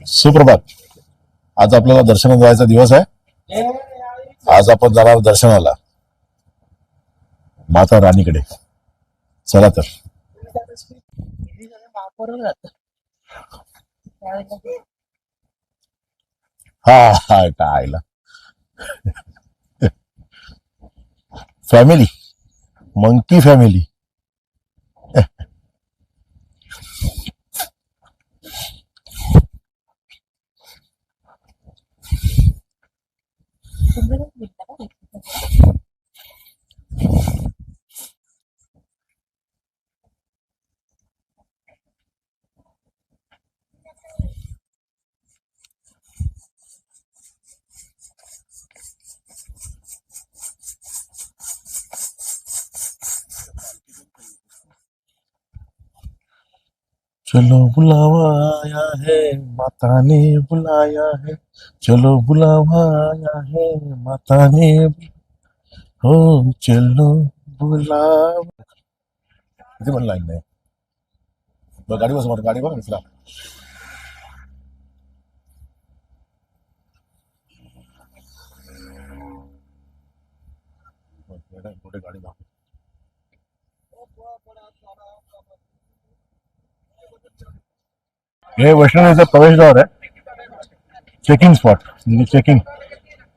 सुप्रभात. आज आपल्याला दर्शनात जायचा दिवस आहे. आज आपण जाणार दर्शनाला माता राणीकडे. चला तर. हा हा काय फॅमिली, मंकी फॅमिली. चलो बुलावा आया है, माता ने बुलाया है. चलो बुलावा आया है, माता ने. हो चलो बुलावा. किती पण लाईन नाही. गाडी बस, गाडी बघ मित्रा. कुठे गाडी बघ. हे वैष्णवीचं प्रवेशद्वार आहे. चेकिंग स्पॉट म्हणजे चेकिंग.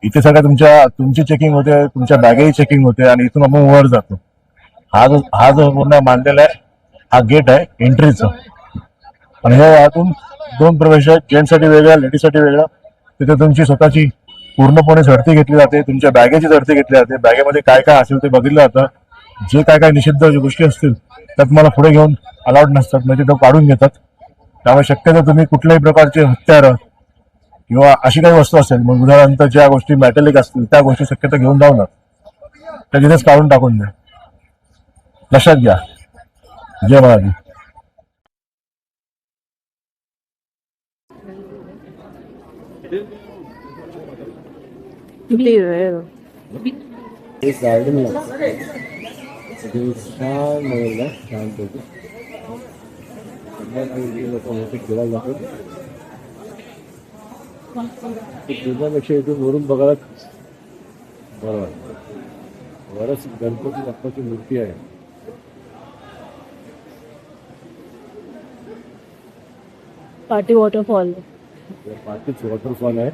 इथे सगळ्या तुमची चेकिंग होते, तुमच्या बॅगेही चेकिंग होते आणि इथून आपण वर जातो. हा जो पूर्ण मांडलेला आहे, हा गेट आहे एंट्रीचा. आणि हे यातून दोन प्रवेश आहेत, जेंट्ससाठी वेगळा, लेडीजसाठी वेगळा. तिथे तुमची स्वतःची पूर्णपणे झडती घेतली जाते, तुमच्या बॅगेची झडती घेतली जाते. बॅगेमध्ये काय काय असेल ते बघितलं जातं. जे काय काय निषिद्ध गोष्टी असतील त्या तुम्हाला पुढे घेऊन अलाउड नसतात, म्हणजे तो काढून घेतात. त्यामुळे शक्यतो तुम्ही कुठल्याही प्रकारचे हत्यार किंवा अशी काही वस्तू असेल, मग उदाहरणार्थ ज्या गोष्टी मेटॅलिक असतील त्या गोष्टी शक्यतो घेऊन जाऊ ना, त्या तिथेच काढून टाकून द्या. लक्षात घ्या. जय महाराज. एक गार्डन छान मिळेल शांतपैकी. लोक मोठे खेळायला जातात. दुधापेक्षा इथून वरून बघायला बरं वाटतं. बरंच गणपती बाप्पाची मूर्ती आहे. पाटी वॉटरफॉल. पाटीच वॉटरफॉल आहे.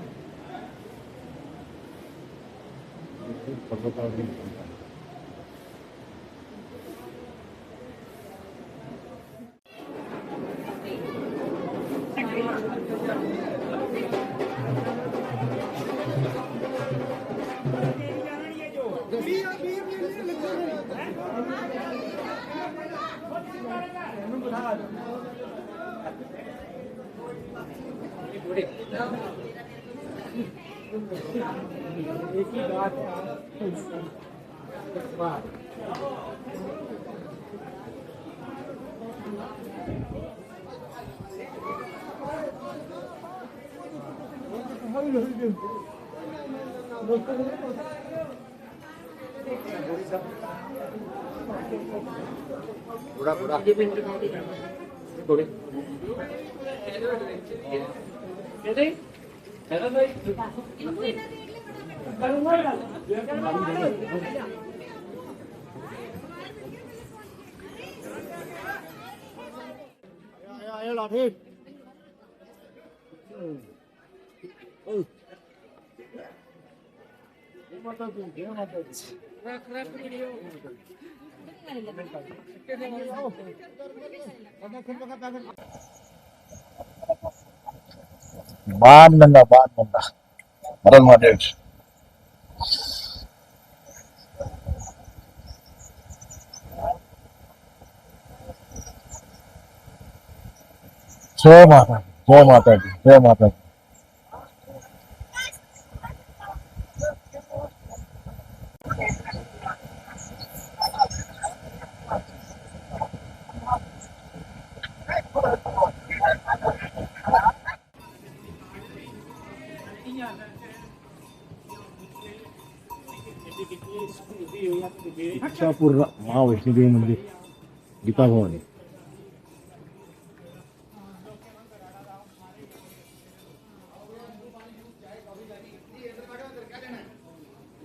बाण नंदा महाराज महादेव. जय माता दी, जय माता दी, जय माता दी. इच्छापूर महावैष्णोदेवी मंदिर, गीता भवानी.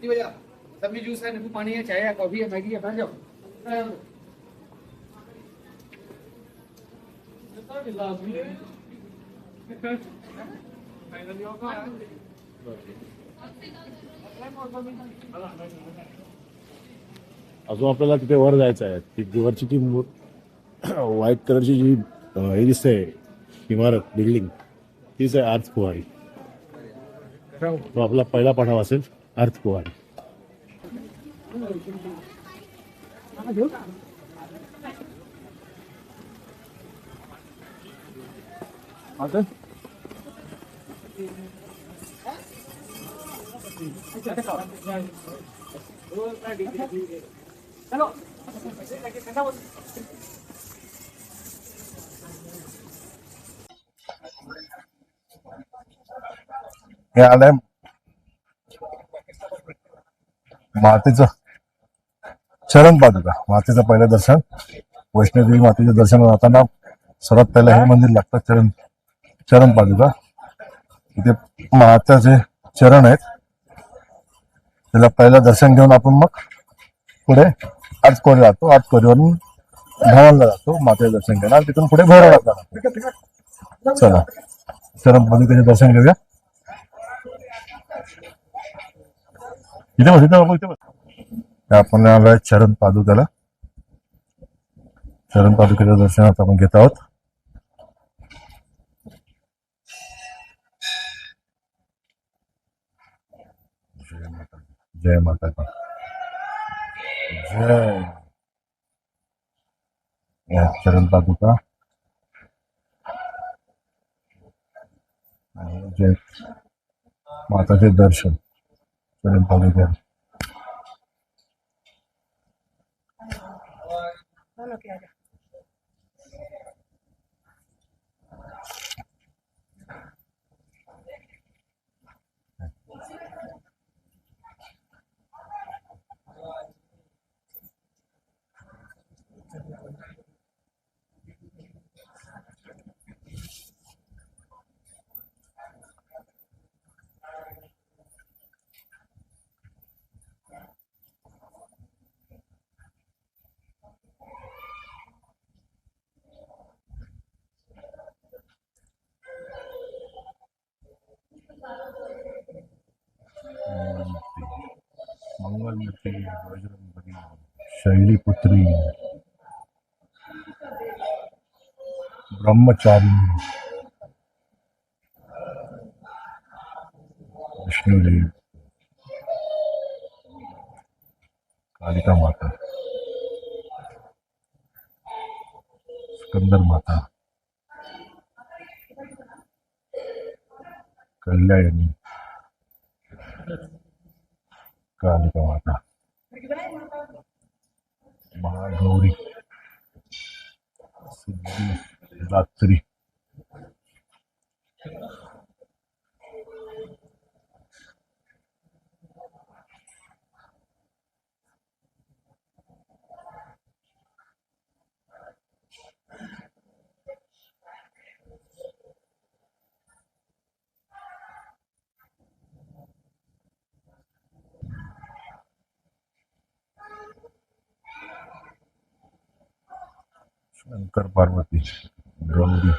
कितनी बजे सब में जूस है, नींबू पानी है, चाय है, कॉफी है, मैगी है, बैठ जाओ। अजून आपल्याला तिथे वर जायचं आहे. ती वरची ती व्हाईट कलरची जी हे दिसते इमारत बिल्डिंग तीच आहे आर्थ कुवारी. तो आपला पहिला पाठाव असेल आर्थ कुवारी. हे आलंय मातेचं चरण पादुका. मातेचं पहिलं दर्शन, वैष्णोदेवी मातेचं दर्शन जाताना सर्वात पहिलं हे मंदिर लागतं, चरण पादुका. इथे माताचे चरण आहेत, त्याला पहिलं दर्शन घेऊन आपण मग पुढे आटकोरी जातो. आटकोरीवरून भवनला जातो मातेचं दर्शन घेणार, तिथून पुढे भैरवनाथला जातो. चला चरण पादुकेचे दर्शन घेऊया. इथे बस, इथे बाबा, इथे बस. आपण आलोय चरण पादुकाला. चरण पादुकेच्या दर्शनात आपण घेत आहोत. जय माता, जय माता, जय. या चरण पादुका आणि जय माताचे दर्शन चरण पादुका. मंगलमूर्ती, बजरंगबली, शैलीपुत्री, ब्रह्मचारिणी, विष्णुदेव, कालिका माता, स्कंदर माता, कल्याणी, कालिका माता, महागौरी, सिद्धी दात्री, शंकर पार्वती, गौरी,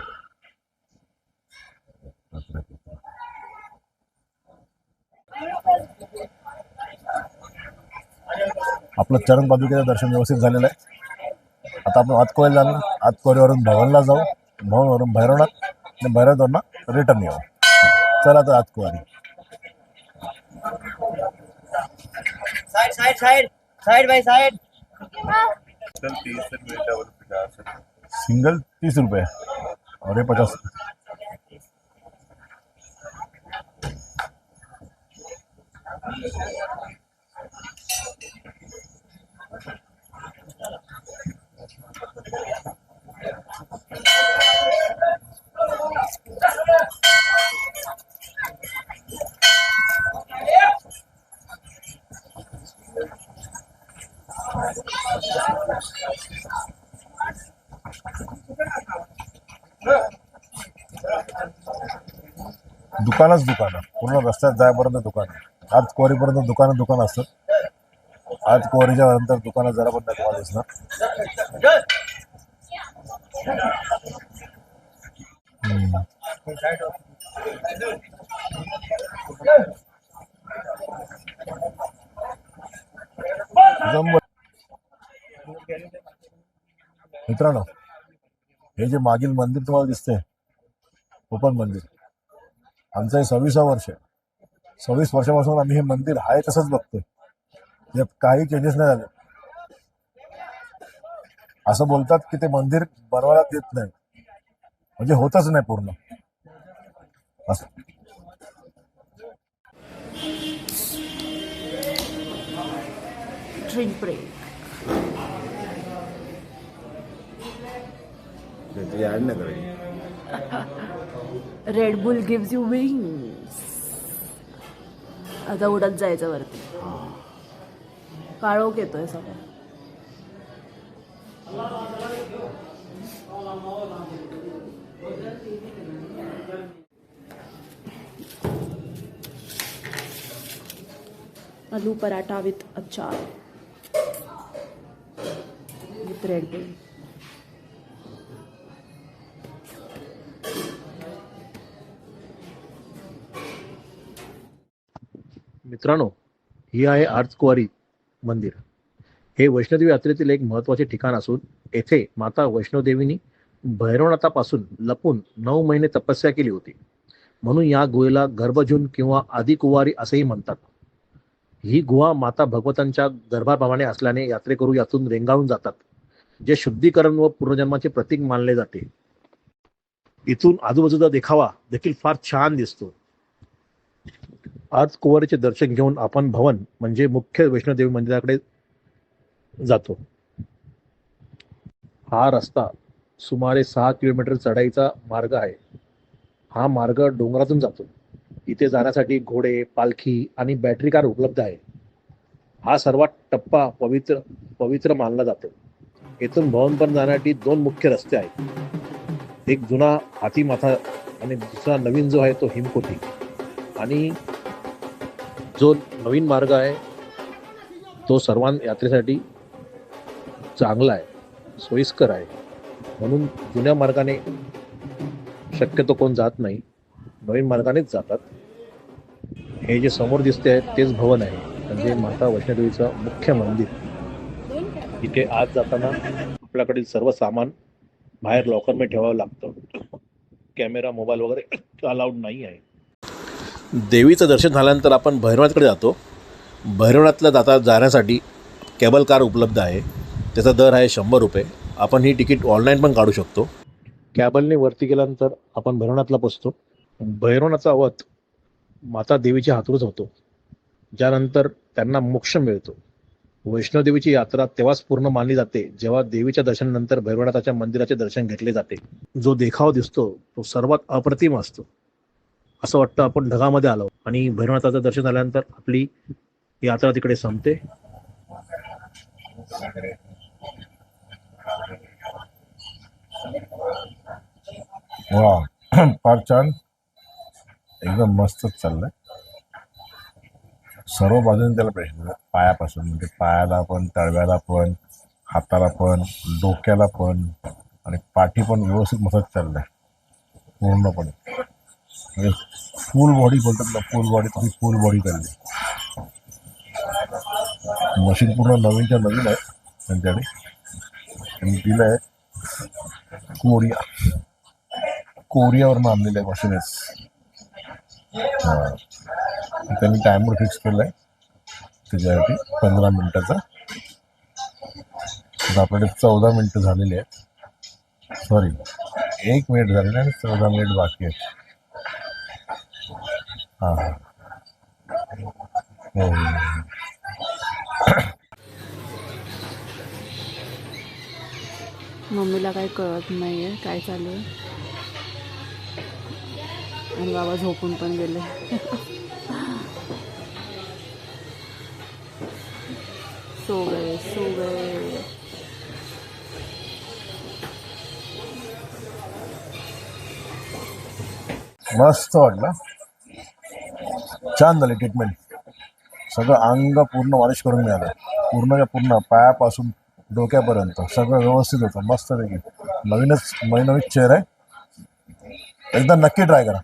आपलं चरण पादुकेचं दर्शन व्यवस्थित झालेलं आहे. आता आपण आतकोरीला जाणार. आतकोरीवरून भवनला जाऊ, भवनवरून भैरवनाथ आणि भैरवनाथवरून रिटर्न येऊ. चला तर आतकोरी. Side side side side by side. Single 30 रुपये और ये 50. दुकानच दुकान, पूर्ण रस्त्यात जायपर्यंत दुकान. आर्च क्वारीपर्यंत दुकान असतात. आर्च क्वारीच्या नंतर दुकानात जरा पण नाही तुम्हाला दिसणार. जम्बो. मित्रांनो, हे जे मागील मंदिर तुम्हाला दिसतंय, ओपन मंदिर, आमचं हे 26वं वर्ष आहे. 26 वर्षापासून आम्ही हे मंदिर आहे तसंच बघतोय. यात काही चेंजेस नाही झाले. असं बोलतात की ते मंदिर बनवायला देत नाही, म्हणजे होतच नाही पूर्ण असं. Drink break. काहीतरी ऍड नाही करायची. Red Bull gives you wings. आता उडत जायचं वरती. काळोख येतोय सगळं. आलू पराठा विथ अचार विथ रेड बुल. मित्रांनो, ही आहे आर्चकुवारी मंदिर. हे वैष्णोदेवी यात्रेतील एक महत्त्वाचे ठिकाण असून येथे माता वैष्णोदेवीनी भैरवनाथापासून लपून 9 महिने तपस्या केली होती. म्हणून या गुहेला गर्भजून किंवा आदिकुवारी असेही म्हणतात. ही गुहा माता भगवतांच्या गर्भाप्रमाणे असल्याने यात्रेकरू यातून रेंगाळून जातात, जे शुद्धीकरण व पूर्वजन्माचे प्रतीक मानले जाते. इथून आजूबाजूचा देखावा देखील फार छान दिसतो. आज कुवारीचे दर्शन घेऊन आपण भवन म्हणजे मुख्य वैष्णोदेवी मंदिराकडे जातो. हा रस्ता सुमारे 6 किलोमीटर चढाईचा मार्ग आहे. हा मार्ग डोंगरातून जातो. इथे जाण्यासाठी घोडे, पालखी आणि बॅटरी कार उपलब्ध आहे. हा सर्वात टप्पा पवित्र मानला जातो. येथून भवनपर्यंत जाण्यासाठी 2 मुख्य रस्ते आहेत. एक जुना हातीमाथा आणि दुसरा नवीन जो आहे तो हिमकोटी. आणि जो नवीन मार्ग आहे तो यात्रेसाठी चांगला आहे, सोयीस्कर आहे. म्हणून जुन्या मार्गाने शक्यतो कोण जात नाही, नवीन मार्गानेच जातात. हे जे समोर दिसते आहे तेच भवन आहे, म्हणजे माता वैष्णोदेवीचं मुख्य मंदिर. इथे आत जाताना आपल्याकडील सर्व सामान बाहेर लॉकरमध्ये ठेवावं लागतं. कॅमेरा, मोबाईल वगैरे अलाउड नाही आहे. देवीचं दर्शन झाल्यानंतर आपण भैरवनाथकडे जातो. भैरवनाथला जाण्यासाठी केबल कार उपलब्ध आहे. त्याचा दर आहे 100 रुपये. आपण ही तिकीट ऑनलाईन पण काढू शकतो. कॅबलने वरती गेल्यानंतर आपण भैरवनाथला पोचतो. भैरवनाथचा वध माता देवीच्या हातूनच होतो, ज्यानंतर त्यांना मोक्ष मिळतो. वैष्णोदेवीची यात्रा तेव्हाच पूर्ण मानली जाते जेव्हा देवीच्या दर्शनानंतर भैरवनाथाच्या मंदिराचे दर्शन घेतले जाते. जो देखावा दिसतो तो सर्वात अप्रतिम असतो. असं वाटतं आपण ढगामध्ये आलो. आणि भैरवनाथाचं दर्शन झाल्यानंतर आपली यात्रा तिकडे संपते. वा, फार छान, एकदम मस्तच चाललंय. सर्व बाजूने त्याला प्रश्न, पायापासून म्हणजे पायाला पण, तळव्याला पण, हाताला पण, डोक्याला पण आणि पाठी पण व्यवस्थित मसाज चाललाय पूर्णपणे. म्हणजे फुल बॉडी बोलतात ना, फुल बॉडी, तशी फुल बॉडी चालली. मशीन पूर्ण नवीनच्या नवीन आहे त्यांच्याकडे. आणि दिलं आहे कोरियावरून आणलेलं आहे मशीनच. हां, त्यांनी टायमर फिक्स केला आहे त्याच्यासाठी 15 मिनिटाचा. तर आपल्याकडे 14 मिनिटं झालेली आहेत. सॉरी, 1 मिनिट झालेलं आणि 14 मिनिट बाकी आहेत. हां हां, हो. मम्मीला काही कळत नाहीये काय चालू आहे, आणि बाबा झोपून पण गेले. सो गए. मस्त वाटलं, छान झाली ट्रीटमेंट. सगळं अंग पूर्ण मालिश करून मिळालं, पूर्णच्या पूर्ण पायापासून डोक्यापर्यंत सगळं व्यवस्थित होतं, मस्त पैकी. नवीन चेअर आहे. एकदा नक्की ट्राय करा,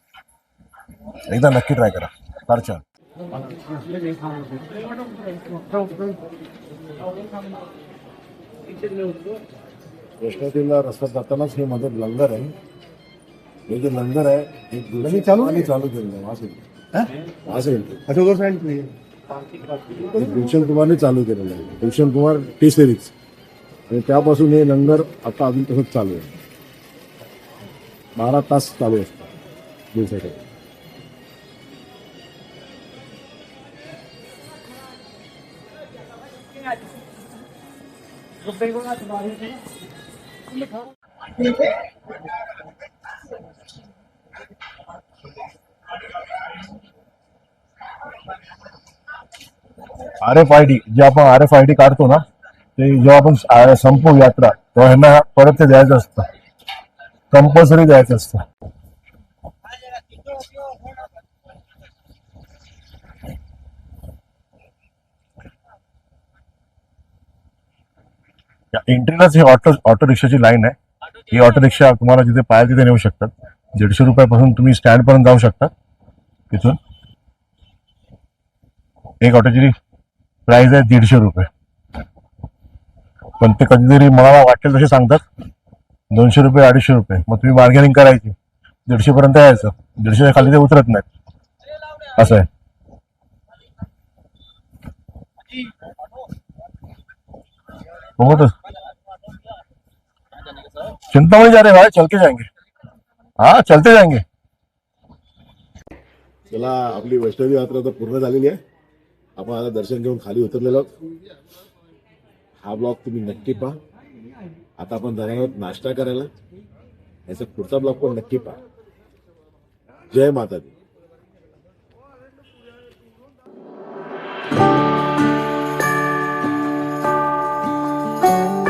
एकदा नक्की ट्राय करा, फार छान. वैष्णोदेवीला रस्ता जातानाच हे मध्ये लंगर आहे. हे जे लंगर आहे हे चालू केलेलं आहे. गुलशन कुमारने चालू केलेलं आहे. गुलशन कुमार टी सिरीज, आणि त्यापासून हे लंगर आता अजून तसंच चालू आहे. 12 तास चालू असतं दिवसाचे. RFID जे आपण RFID काढतो ना, ते जेव्हा आपण संपू यात्रा तेव्हा ह्यांना परत ते द्यायचं असतं, कंपल्सरी द्यायचं असतं. एंट्रीलाच ही ऑटो रिक्षाची लाईन आहे. ही ऑटो रिक्षा तुम्हाला जिथे पाहिजे तिथे नेऊ शकतात. 150 रुपयापासून तुम्ही स्टँड पर्यंत जाऊ शकता. तिथून एक ऑटोची प्राइस आहे 150 रुपये, पण ते कधीतरी मला वाटेल तसे सांगतात 200 रुपये 250 रुपये. मग तुम्ही बार्गेनिंग करायची, 150 पर्यंत यायचं, 150च्या खाली ते उतरत नाहीत, असं आहे. हो, चिंतामणी जा रहे भाई, चल के जाएंगे. हाँ, चलते जाएंगे. चला, आपली वैष्णवी यात्रा तर पूर्ण झालेली आहे. आपण आता दर्शन घेऊन खाली उतरलेलो आहोत. हा ब्लॉग तुम्ही नक्की पहा. आता आपण जाणार आहोत नाश्ता करायला. याचा पुढचा ब्लॉग पण नक्की पहा. जय माता दी.